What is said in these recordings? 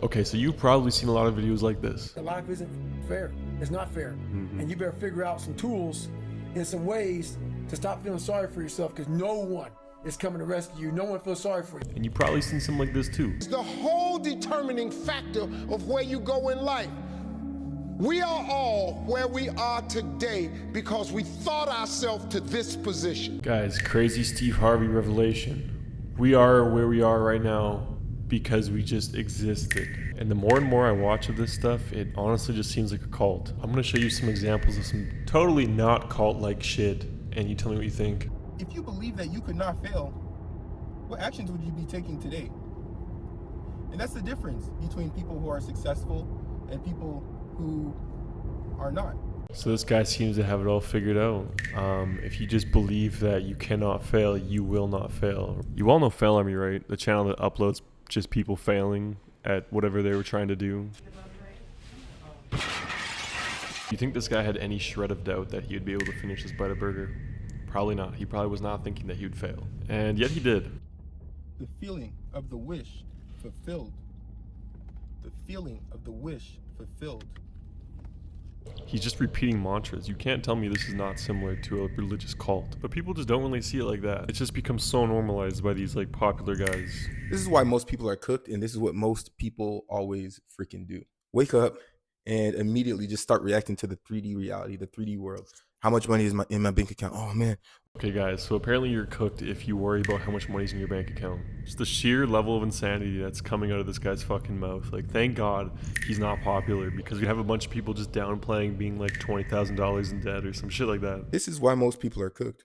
Okay, so you've probably seen a lot of videos like this. Life isn't fair. It's not fair. And you better figure out some tools and some ways to stop feeling sorry for yourself, because no one is coming to rescue you. No one feels sorry for you. And you've probably seen something like this too. It's the whole determining factor of where you go in life. We are all where we are today because we thought ourselves to this position. Guys, crazy Steve Harvey revelation. We are where we are right now because we just existed. And the more and more I watch of this stuff, it honestly just seems like a cult. I'm gonna show you some examples of some totally not cult-like shit, and you tell me what you think. If you believe that you could not fail, what actions would you be taking today? And that's the difference between people who are successful and people who are not. So this guy seems to have it all figured out. If you just believe that you cannot fail, you will not fail. You all know Fail Army, right? The channel that uploads just people failing at whatever they were trying to do. You think this guy had any shred of doubt that he would be able to finish this bite of burger? Probably not. He probably was not thinking that he would fail. And yet he did. The feeling of the wish fulfilled. The feeling of the wish fulfilled. He's just repeating mantras. You can't tell me this is not similar to a religious cult. But people just don't really see it like that. It's just become so normalized by these like popular guys. This is why most people are cooked, and this is what most people always freaking do. Wake up and immediately just start reacting to the 3D reality, the 3D world. How much money is in my bank account? Oh man. Okay guys, so apparently you're cooked if you worry about how much money's in your bank account. Just the sheer level of insanity that's coming out of this guy's fucking mouth. Like, thank God he's not popular, because we have a bunch of people just downplaying being like $20,000 in debt or some shit like that. This is why most people are cooked.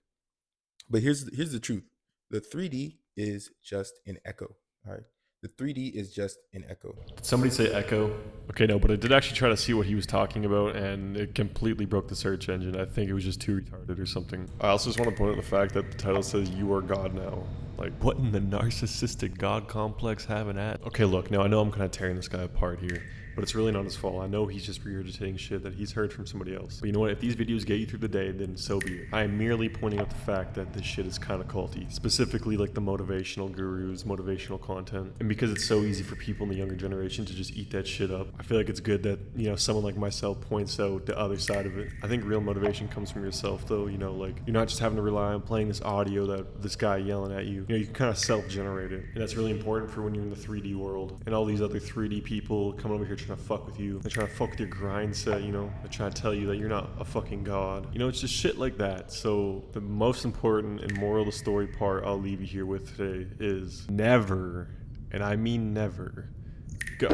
But here's the truth. The 3D is just an echo. All right. The 3D is just an echo. Did somebody say echo? Okay, no, but I did actually try to see what he was talking about, and it completely broke the search engine. I think it was just too retarded or something. I also just want to point out the fact that the title says "You are God now." Like, what in the narcissistic God complex having at? Okay, look, now I know I'm kind of tearing this guy apart here, but it's really not his fault. I know he's just regurgitating shit that he's heard from somebody else. But you know what? If these videos get you through the day, then so be it. I am merely pointing out the fact that this shit is kind of culty. Specifically, like the motivational gurus, motivational content. And because it's so easy for people in the younger generation to just eat that shit up, I feel like it's good that, you know, someone like myself points out the other side of it. I think real motivation comes from yourself, though. You know, like, you're not just having to rely on playing this audio that this guy yelling at you. You know, you can kind of self-generate it. And that's really important for when you're in the 3D world. And all these other 3D people come over here trying to fuck with you. They're trying to fuck with your grind set, you know. They're trying to tell you that you're not a fucking god. You know, it's just shit like that. So the most important and moral of the story part I'll leave you here with today is never, and I mean never, go.